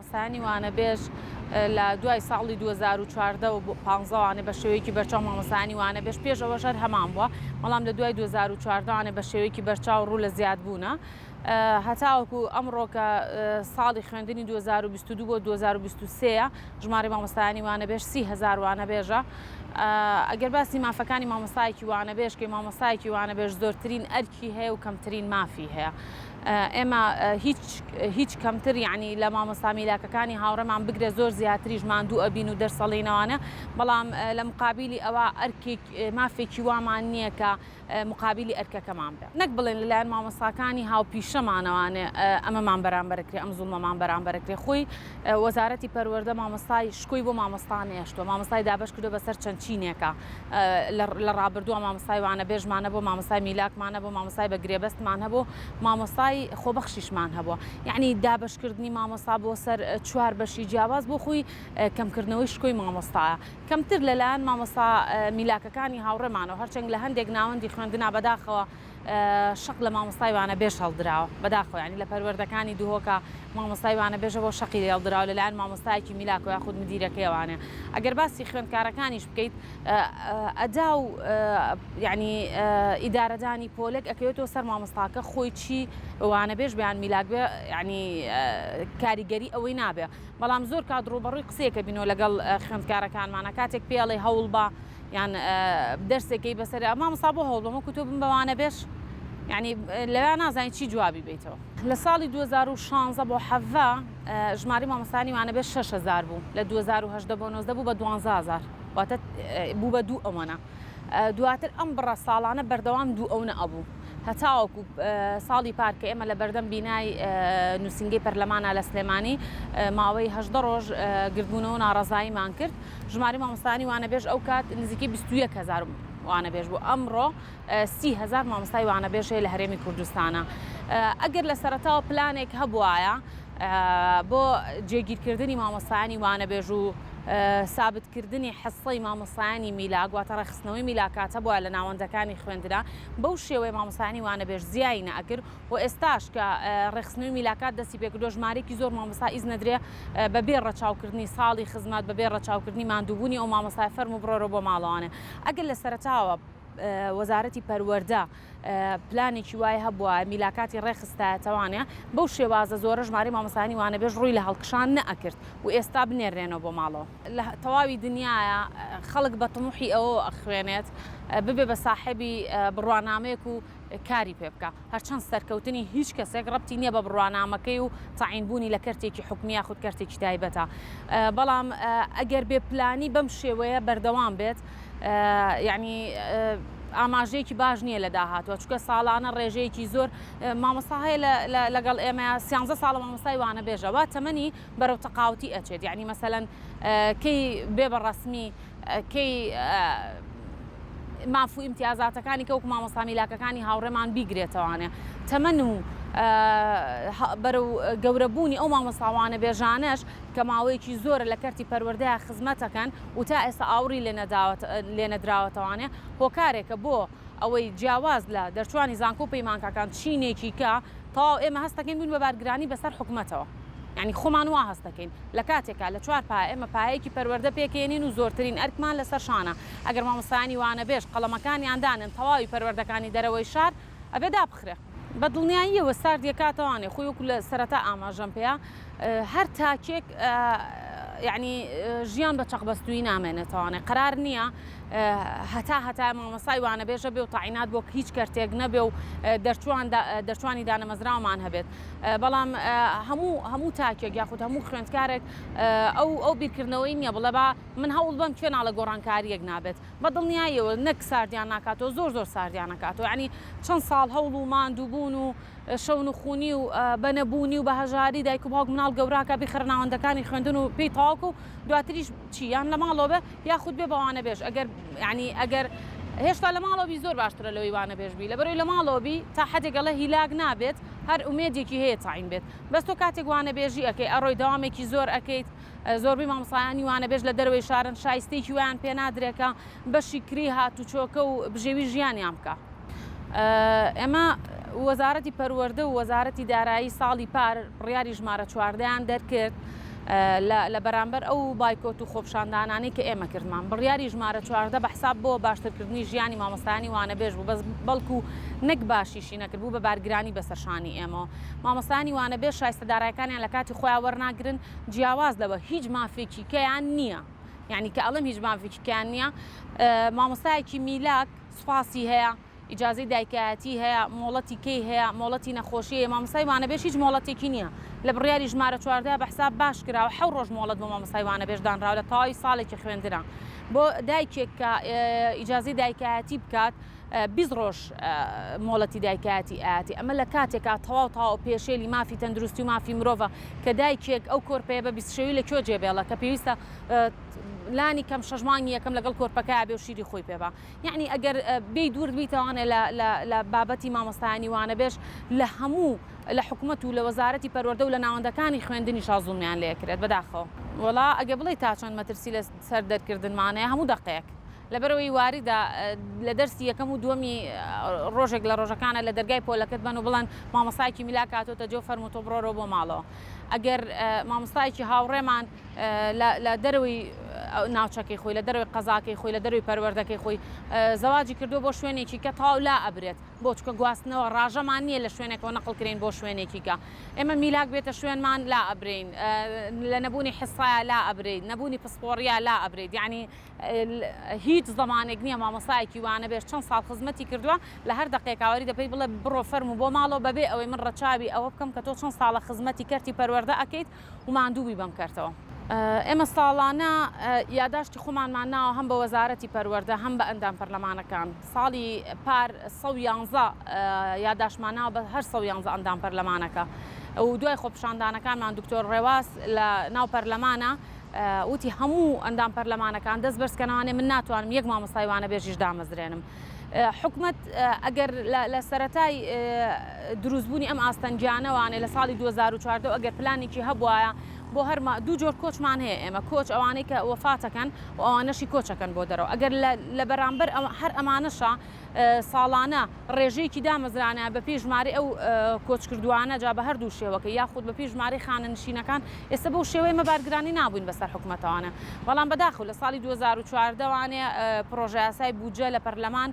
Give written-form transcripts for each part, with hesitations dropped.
مامۆستایانی وانەبێژ لە دوای ساڵی 2014 و 15 بە شێوەیەکی بەرچاو مامۆستایانی وانەبێژ پێش ئەوە ژەر هەمان بووە، بەڵام لە دوای 2014 بە شێوەیەکی بەرچاو ڕوو لە زیادبوونە. هەتاوەکو ئەمڕۆ کە ساڵی خوێندنی 2022 بۆ 2023 ژمارە مامۆستایانی وانەبێژ 30,000 وانەبێژە. ئەگەر باسی مافەکانی مامۆستایەکی وانەبێژ کە مامۆستایەکی وانەبێژ زۆرترین ئەرکی هەیە و کەمترین مافی هەیە. ئێمە هیچ کەمتر یعنی لە مامۆستا میلاکەکانی هاوڕێمان بگرێت زۆر زیاتریش ماندوو ئەبین و دەرسەڵینەوانە، بەڵام لە مقابلی ئەوە مافێکی وامان نییە کە مقابلی ئەرکەکەمان بێت. نەک بڵێن لەلایەن مامۆستاکانی هاوپیشەمانەوانێ ئەمەمان بەرامبەرکرێ، ئەم زوڵمەمان بەرامبەرکرێ. خۆی وەزارەتی پەروەردە مامۆستای شکۆی بۆ مامۆستا نێشتووە، مامۆستای دابەش کردو بەسەر چەند چینێکە لە ڕابردووە مامۆستای وانەبێژمانە بۆ مامۆستای میلاکمانە بۆ مامۆستای بەگرێبەستمان هەبوو مامۆستای خۆبەخشیشمان هەبووە. یعنی دابشکردنی مامۆستا بۆ سەر 4 بەشی جیاواز بۆ خۆی کەمکردنەوەی شکۆی مامۆستایە. کەمتر لەلایەن مامۆستا میلاکەکانی هاوڕێمانەوە، هەرچەنگ لە هەندێک ناوەندی خوێندنا بەداخەوە شەق لە مامۆستای وانەبێژ هەڵدراوە بەداخەوە، ینی لە پەروەردەکانی دووهۆکە مامۆستای وانەبێژە بۆ شەقی هەڵدراوە لەلایەن مامۆستایەکی میلاک و یاخود مدیرەکەیوانێ. ئەگەر باسی خوێندکارەکانیش بکەیت، ئەدا و یعنی ئیدارەدانی پۆلێک ئەکەوێتەوە سەر مامۆستاکە خۆی چی وانەبێژ بیان میلاک بێ، ینی کاریگەری ئەوەی نابێ. بەڵام زۆر کات ڕوبەڕووی قسەیەکە بینەوە لەگەڵ خوێندکارەکانمانە کاتێک پێڵێ هەوڵ بە یان دەرسێکی بەسەر مامۆستا بۆ هەوڵ بەمە کوتۆ بم بە وانەبێژ، یعنی لەوێ نازانین چی جوابی بیتەوە. لە ساڵی 2016 بۆ 17 ژماری مامۆستایانی وانەبێژ 6,000 بوو، لە 2018 بۆ 19 بوو بە 12,000، واتە بوو بە دوو ئەوەنە. دواتر ئەم بڕە ساڵانە بەردەوام دوو ئەوە ئەبوو. هەتاوەکو ساڵی پارکە ئێمە لە بەردەم بینای نووسنگی پەرلەمانە لە سلێمانی ماوەی 18 ڕۆژ گردبوونەوە ناڕەزاییمان کرد. ژماری مامۆستایانی وانەبێژ ئەو کات نزیکی 21,000 وانەبێژ بوو. ئەمڕۆ 30,000 مامۆستای وانەبێژ هەیە لە هەرێمی کوردستانە. ئەگەر لە سەرەتاوە پلانێک هەبوایە بۆ جێگیرکردنی مامۆستایانی وانەبێژ و سابتکردنی حسەی مامۆستایانی میلاک، واتە ڕێخستنەوەی میلاکات هەبووە لە ناوەندەکانی خوێندرا، بەو شێوەیە مامۆستایانی وانەبێژ زیایی نەئەکرد و ئێستاش کە ڕێخستنەوەی میلاکات دەستی پێکردووە ژمارەیەکی زۆر مامۆستا ئیز نەدرێ بەبێ ڕەچاوکردنی ساڵی خزمەت، بەبێ ڕەچاوکردنی ماندووبوونی ئەو مامۆستای فەرم و بڕۆرە بۆ ماڵەوانێ. ئەگەر لە سەرەتاوە وەزارەتی پەروەردە پلانێکی وای هەبووە میلاکاتی ڕێخستایەتەوانێ، بەو شێوازە زۆرە ژماری مامۆستایانی وانەبێژ ڕووی لە هەڵکشان نەئەکرد و ئێستا بنێرێنەوە بۆ ماڵەوە. لە تەواوی دنیاە خەڵک بە تەموحی ئەوە ئەخوێنێت ببێ بە ساحێبی بڕوانامەیەک و کاری پێ بکە، هەرچەند سەرکەوتنی هیچ کەسێک ڕەبتی نییە بە بڕوانامەکەی و تەعینبوونی لە کەرتێکی حکومی یاخود کەرتێکی تایبەتە. بەڵام ئەگەر بێ پلانی بەم شێوەیە بەردەوام بێت، یعنی ئاماژەیەکی باش نییە لە داهاتوە، چونکە ساڵانە ڕێژەیەکی زۆر مامۆستا هەیە لەگەڵ ئێمە 13 ساڵە مامۆستای وانەبێژە، وا تەمەنی بەرەو تەقاوتی ئەچێت. یعنی مەسەلەن کەی بێ بە ڕەسمی، کەی مافوو ئیمتیازاتەکانی کە وەکو مامۆستا میلاکەکانی هاوڕێمان بیگرێتەوانێ، تەمەن و بەرەو گەورەبوونی ئەو مامۆستا وانەبێژانەش کە ماوەیەکی زۆرە لە کەرتی پەروەردەیە خزمەتەکەن و تا ئێستا ئاوری لێ نەدراوەتەوانێ، هۆکارێکە بۆ ئەوەی جیاواز لە دەرچوانی زانکۆ و پەیمانکەکان چینێکی کە تەواو ئێمە هەستەکەین بوون بە بارگرانی بەسەر حکومەتەوە. یعنی خۆمان وا هەستەکەین لە کاتێکا لە 4 پایە ئێمە پایەیەکی پەروەردە پێکێنین و زۆرترین ئەرکمان لەسەر شانە. ئەگەر مامۆستایانی وانەبێژ قەڵەمەکانیان دانن تەواوی پەروەردەکانی دەرەوەی شار ئەبێ دابخرێ. بە دڵنیاییەوە سارد یەکاتەوانێ خۆی وەکو لە سەرەتا ئاماژەم پێەیە، هەر تاکێک یعنی ژیان بە چەقبەستووی نامێنێتەوانێ، قرار نییە هەتا مامۆستای وانەبێژە بێ و تاعینات بۆ هیچ کەرتێک نەبێ و دەرچوانی دانەمەزراومان هەبێت. بەڵام هەموو تاکێک یاخود هەموو خوێندکارێک ئەو بیرکردنەوەی نییە بڵێ با من هەوڵ بەم کوێناڵە گۆڕانکاریەک نابێت. بە دڵنیاییەوە نەک ساردیان ناکاتەوە، زۆر ساردیان ناکاتەوە. یعنی چەند ساڵ هەوڵ و ماندووبوون و شەون و خونی و بەنەبوونی و بەهەژاری دایک و باوک مناڵ گەوراکە بیخڕ ناوەندەکانی خوێندن و پێی تەواو و دواتریش چیان لە ماڵەوە بێ یاخود بێ بە وانەبێژ. ئەگەر هێشتا لە ماڵەوەبی زۆر باشترە لەوەی وانەبێژبی، لەبەرەوەی لە ماڵەوەبی تا حدێکەڵە هیلاک نابێت، هەر ئومێدێکی هەیە تاعین بێت. بەس تۆ کاتێک وانەبێژی ئەەکەی ئەڕۆی دەوامێکی زۆر ئەەکەیت، زۆربەی مامۆستایانی وانەبێژ لە دەروەوەی شارن شایستەیەکی ویان پێ نادرێکە بەشی کری هاتوچۆکە و بژێوی ژیانیان بکە. ئێمە وەزارەتی پەروەردە و وەزارەتی دارایی ساڵی پار بڕیاری ژمارە 14یان دەرکرد لە بەرامبەر ئەو بایکۆت و خۆپشاندانانەی کە ئێمە کردمان بڕیاری ژمارە 14 بە حساب بۆ باشترکردنی ژیانی مامۆستایانی وانەبێژ بوو بەس بەڵکو نەک باشیشی نەکردبوو بە بارگرانی بەسەرشانی ئێمە مامۆستایانی وانەبێژ شایستەدارایەکانیان لە کاتی خۆیان وەرناگرن جیاواز لەوە هیچ مافێکی کەیان نییە یعنی کە ئەڵم هیچ مافێکی کیان نییە مامۆستایەکی میلاک سوپاسی هەیە ئیجازەی دایکایەتی هەیە مۆڵەتی کەی هەیە مۆڵەتی نەخۆشیە مامۆستای وانەبێژ هیچ مۆڵەتێکی نییە لە بڕیاری ژمارە 14 بە حساب باش کراوە 7 ڕۆژ مۆڵەت بۆ مامۆستای وانەبێژ دانراوە لە تەواوی ساڵێکی خوێندنە بۆ دایکێک کە ئیجازەی دایکایەتی بکات 20 ڕۆژ مۆڵەتی دایکایەتی ئاتی ئەمە لە کاتێکا تەواو پێشێلی مافی تەندروستی و مافی مرۆڤە کە دایکێک ئەو کۆرپەیە بە 20 شەوی لە کوێ جێبێڵە کە پێویستە لانی کەم شەژمانی یەکەم لەگەڵ کۆرپەکە بێ و شیری خۆی پێبا یعنی ئەگەر بێ دوور بیتەوانێ لە بابەتی مامۆستایانی وانەبێژ لە هەموو لە حکوومەت و لە وەزارەتی پەروەردە و لە ناوەندەکانی خوێندنی شازوڵمیان لێکرێت بەداخەوە وڵا ئەگە بڵێ تا چەند مەترسی لە سەر دەرکردنمانەیە هەموو دقەیەک لەبەرەوەی واریدا لە دەرسی یەکەم و دووەمی ڕۆژێک لە ڕۆژەکانە لە دەرگای پۆلەکەت بن و بڵێن مامۆستایەکی میلاک هاتۆتە جێ فەرمووتۆ بڕۆرەوە بۆ ماڵەوە ئەگەر مامۆستایەکی هاوڕێمان لە دەروی ناوچەکەی خۆی لە دەروی قەزاکەی خۆی لە دەروی پەروەردەکەی خۆی زەواجی کردو بۆ شوێنێکی کە تاو لا ئەبرێت بۆ چکە گواستنەوە ڕاژەمان نییە لە شوێنێکەوە نەقڵکرێن بۆ شوێنێکی کە ئێمە میلاک بێتە شوێنمان لا ئەبرین لە نەبوونی حسایە لا ئەبرێت نەبوونی پسپۆڕیا لا ئەبرێت یعنی هیچ زەمانێک نییە مامۆستایەکی وانەبێژ چەند ساڵ خزمەتی کردووە لە هەر دقێکاوەری دەپەی بڵێ بڕۆ فەرموو بۆ ماڵەوە بەبێ ئەوەی من ڕەچاوی ئەوە بکەم کە تۆ چەند ساڵە خزمەتی کەرتی پەروەردە ئەکەیت و ماندووبی بەم کەرتەوە ئێمە ساڵانە یاداشتی خۆمانمان ناوە هەم بە وەزارەتی پەروەردە هەم بە ئەندام پەرلەمانەکان ساڵی پار 111 یاداشمان ناوە بە هەر 111 ئەندام پەرلەمانەکە و دوای خۆپشاندانەکانمان دکتۆر ڕێواز لە ناو پەرلەمانە وتی هەموو ئەندام پەرلەمانەکان دەست بەرزکەنەوانێ من ناتوانم یەک مامۆستای وانەبێژیش دامەزرێنم حکومەت ئەگەر لە سەرەتای دروستبوونی ئەم ئاستەنجانەوانێ لە ساڵی 2014 ئەگەر پلانێکی هەبوایە بۆ هەرمە دوو جۆر کۆچمان هەیە ئێمە کۆچ ئەوانەی کە وەفاتەکەن و ئەوانەشی کۆچەکەن بۆ دەرەوە ئەگەر لە بەرامبەر هەر ئەمانەشە ساڵانە ڕێژەیەکی دامەزرانە بە پێی ژمارە ئەو کۆچ کردوانە جا بە هەردوو شێوەکە یاخود بە پێی ژمارەی خانەنشینەکان ئێستا بەو شێوەی مەبارگرانی نابووین بەسەر حکوومەتەوانە بەڵام بەداخەوە لە ساڵی 2014 وانێ پرۆژە یاسای بودجە لە پەرلەمان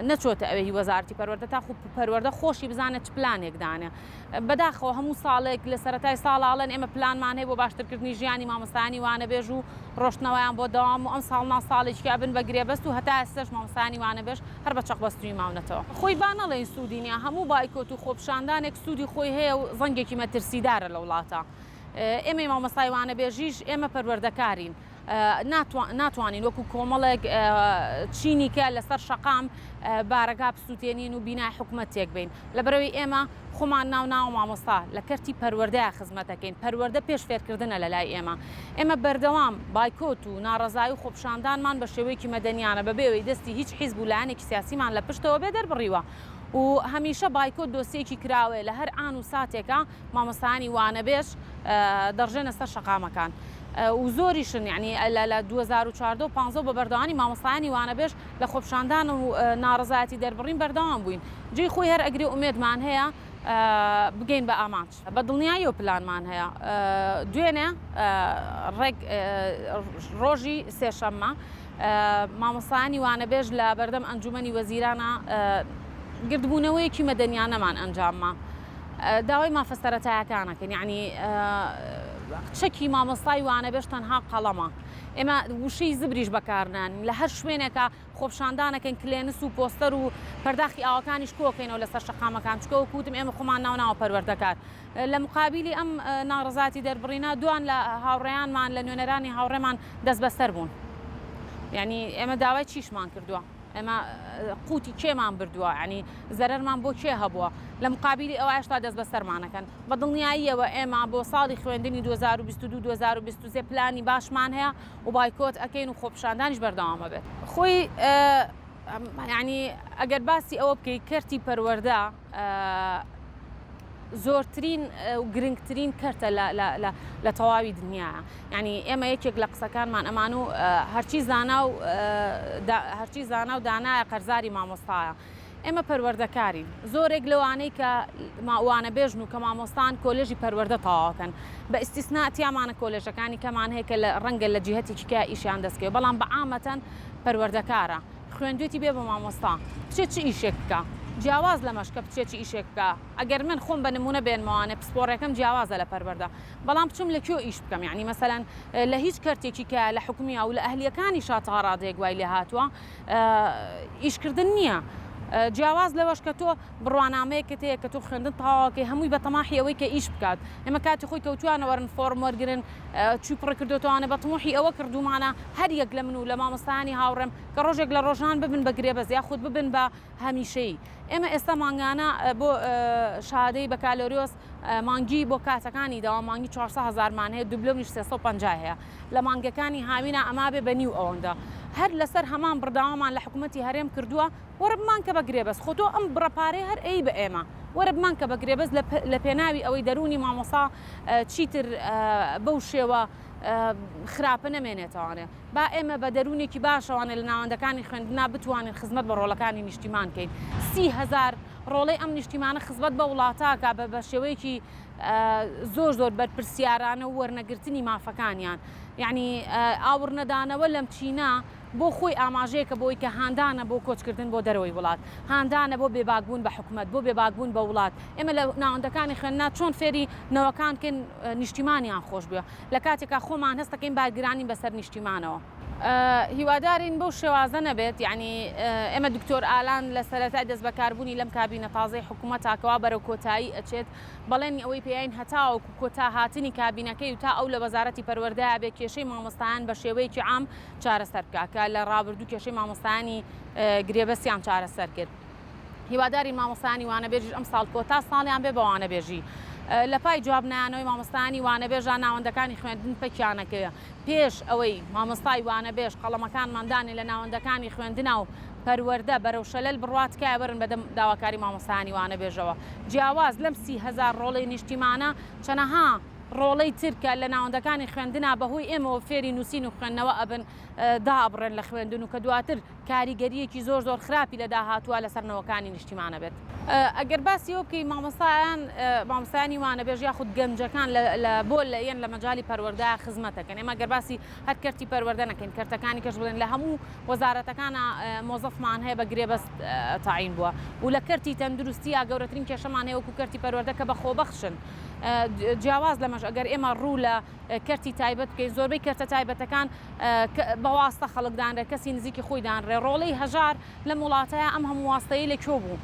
نەچۆتە ئەوەی وەزارەتی پەروەردە تا پەروەردە خۆشی بزانێت چ پلانێکدانێ بەداخەوە هەموو ساڵێک لە سەرەتای ساڵاڵێن ئێمە پلانمان هەیە بۆ باشترکردنی ژیانی مامۆستایانی وانەبێژ و ڕۆشتنەوەیان بۆ دەوام و ئەم ساڵنا ساڵێکی بن بە گرێبەست و هەتا ئێستاش مامۆستایانی وانەبێژ هەر بە چەقبەستوی ماونەتەوە خۆی بانەڵێن سوودی نیە هەموو بایکۆت و خۆپشاندانێک سوودی خۆی هەیە و زەنگێکی مەترسیدارە لە وڵاتە ئێمە مامۆستای وانەبێژیش ئێمە پەروەردەکارین ناتوانین وەکو کۆمەڵێک چینی کە لەسەر شەقام بارەگا بسووتێنین و بینای حکوومەتێک بین لەبەرەوەی ئێمە خۆمان ناو مامۆستا لە کەرتی پەروەردەیە خزمەتەکەین پەروەردە پێش فێرکردنە لە لای ئێمە بەردەوام بایکۆت و ناڕەزایی و خۆپشاندانمان بە شێوەیەکی مەدەنیانە بەبێەوەی دەستی هیچ حیزب و لایەنێکی سیاسیمان لە پشتەوە بێ دەربڕیوە و هەمیشە بایکۆت دۆسیەکی کراوێ لە هەر ئان و ساتێکە مامۆستایانی وانەبێژ دەڕژێنە سەر شەقامەکان و زۆریشن یعنی لە 2014 و 15 بە بەردەوانی مامۆستایانی وانەبێژ لە خۆپشاندان و ناڕەزایەتی دەربڕین بەردەوام بووین جێی خۆی هەر ئەگری ئومێدمان هەیە بگەین بە ئامانج بە دڵنیایی و پلانمان هەیە دوێنێ ڕێک ڕۆژی سێشەممە مامۆستایانی وانەبێژ لە بەردەم ئەنجومەنی وەزیرانە گردبوونەوەیەکی مەدەنیانەمان ئەنجاممە داوای مافەسەرەتایەکانەکەن یعنی چەکی مامۆستای وانەبێژ تەنها قەڵەمە ئێمە وشەی زبریش بەکارنان لە هەر شوێنێکە خۆپشاندانەکەن کلێنس و پۆستەر و پەرداخی ئاوەکانیش کۆکەینەوە لەسەر شەقامەکان چکە وکوتم ئێمە خۆمان ناو پەروەردەکار لە مقابلی ئەم ناڕەزاتی دەربڕینا دوان لە هاوڕێیانمان لە نوێنەرانی هاوڕێمان دەست بەسەر بوون یعنی ئێمە داوای چیشمان کردووە ئێمە قوتی کێمان بردووە ینی زەرەرمان بۆ کێ هەبووە لە مقابلی ئەوە هێشتا دەست بەسەرمانەکەن بە دڵنیاییەوە ئێمە بۆ ساڵی خوێندنی 2022-2023 پلانی باشمان هەیە و بایکۆت ئەکەین و خۆپشاندانیش بەردەوامە بێت خۆی ینی ئەگەر باسی ئەوە بکەی کەرتی پەروەردە زۆرترین و گرنگترین کەرتە لە تەواوی دنیاە ینی ئێمە یەکێک لە قسەکانمان ئەمان و هەرچی زانا و دانایە قەرزاری مامۆستایە ئێمە پەروەردەکارین زۆرێک لەوانەی کە ماوانە بێژن و کە مامۆستان کۆلێژی پەروەردە تاواکەن بە ئیسtisنا تیامانە کۆلێژەکانی کەمان هەیە کە لە ڕەنگە لە جیهەتێکیکە ئیشیان دەستکەوێت بەڵام بە عامەتەن پەروەردەکارە خوێندوێتی بێ بە مامۆستا بچێت چ ئیشێک بکە جیاواز لە مەشکە بچێتی ئیشێک بکە ئەگەر من خۆم بە نمونە بێنمەوانێ پسپۆڕەکەم جیاوازە لە پەروەردە بەڵام بچم لە کوێ ئیش بکەم یعنی مەسەلەن لە هیچ کەرتێکی کە لە حکومی و لە ئەهلیەکانی شاتەها ڕادەیەک وای لێ هاتووە ئیشکردن نییە جیاواز لەوەش کە تۆ بڕوانامەیەکت هەیە کە تۆ خوێندن تاواکەی هەمووی بە تەماحی ئەوەی کە ئیش بکات ئێمە کاتی خۆی کەوتوانە وەرن فۆرم وەرگرن چی پڕ کردوتوانە بە تەمۆحی ئەوە کردومانە هەر یەک لە من و لە مامۆستانی هاوڕێم کە ڕۆژێک لە ڕۆژان ببن بە گرێبەز یاخود ببن بە هەمیشەی ئێمە ئێستا مانگانە بۆ شادەی بەکالۆریۆس مانگی بۆ کاتەکانی داوا مانگی 400,000مان هەیە دوبلۆمیش 350 هەیە لە مانگەکانی هاوینە ئەما بێ بە نیو ئەوەندە هەر لەسەر هەمان بڕداوامان لە حکوومەتی هەرێم کردووە وەرە بمان کە بە گرێبەز خۆتۆ ئەم بڕەپارەی هەر ئەی بە ئێمە وەرە بمان کە بە گرێبەز لە پێناوی ئەوەی دەرونی مامۆسا چیتر بەو شێوە خراپە نەمێنێتەوانێ با ئێمە بە دەرونێکی باشەوانێ لە ناوەندەکانی خوێندنا بتوانین خزمەت بە ڕۆڵەکانی نیشتیمان کەین 30,000 ڕۆڵەی ئەم نیشتیمانە خزمەت بە وڵاتاکە بە شێوەیەکی زۆر بەرپرسیارانە و وەرنەگرتنی مافەکانیان یعنی ئاوڕنەدانەوە لەم چینە بۆ خۆی ئاماژەیەکە بۆی کە هاندانە بۆ کۆچکردن بۆ دەرەوەی وڵات هاندانە بۆ بێباکبوون بە حکوومەت بۆ بێباکبوون بە وڵات ئێمە لە ناوەندەکانی خوێندنا چۆن فێری نەوەکانکن نیشتیمانیان خۆش بووە لە کاتێکا خۆمان هەستەکەین باگرانی بەسەر نیشتیمانەوە هیوادارین بەو شێوازە نەبێت یعنی ئێمە دکتۆر ئالان لە سەرەتای دەست بەکاربوونی لەم کابینە تازەی حکوومەتاکەوا بەرەو کۆتایی ئەچێت بەڵێنی ئەوەی پێیان هەتاوەکو کۆتا هاتنی کابینەکەی و تا ئەو لە وەزارەتی پەروەردەیە بێ کێشەی مامۆستایان بە شێوەیەکی عام چارەسەر بکە لە ڕابردوو کێشەی مامۆستایانی گرێبەستیان چارەسەر کرد هیواداری مامۆستانی وانەبێژی ئەم ساڵ کۆتا ساڵیان بێ بە وانەبێژی لە پای جوابنانەوەی مامۆستانی وانەبێژان ناوەندەکانی خوێندن پەکیانەکەیە پێش ئەوەی مامۆستای وانەبێژ قەڵەمەکانماندانی لە ناوەندەکانی خوێندنا و پەروەردە بەرەو شەلەل بڕاتکای بەرن بەدەم داواکاری مامۆستانی وانەبێژەوە جیاواز لەم 30,000 ڕۆڵەی نیشتیمانە چەنەها ڕۆڵەی ترکە لە ناوەندەکانی خوێندنا بەهۆی ئێمەوە فێری نووسین و خوێندنەوە ئەبن دابڕێن لە خوێندن و کە دواتر کاریگەریەکی زۆر خراپی لە داهاتووە لەسەرنەوەکانی نیشتیمانە بێت ئەگەر باسی ئەو بکەی مامۆستایانی وانەبێژ یاخود گەنجەکان بۆ لە یەن لە مەجای پەروەردە خزمەتەکەن ئێمە گەر باسی هەر کەرتی پەروەردە نەکەین کەرتەکانی کەش بڵێن لە هەموو وەزارەتەکانە مۆزەفمان هەیە بە گرێبەست تاعین بووە و لە کەرتی تەندروستی یا گەورەترین کێشەمان هەیە وەکو کەرتی پەروەردە کە بەخۆبەخشن جیاواز لەمەش ئەگەر ئێمە ڕوو لە کەرتی تایبەت بکەین زۆربەی کەرتە تایبەتەکان بەواستە خەڵکدانرێ کەسی نزیکی خۆی دانرێ ڕۆڵەی هەژار لە وڵاتەیە ئەم هەموو واستەیە لەکوێ بوو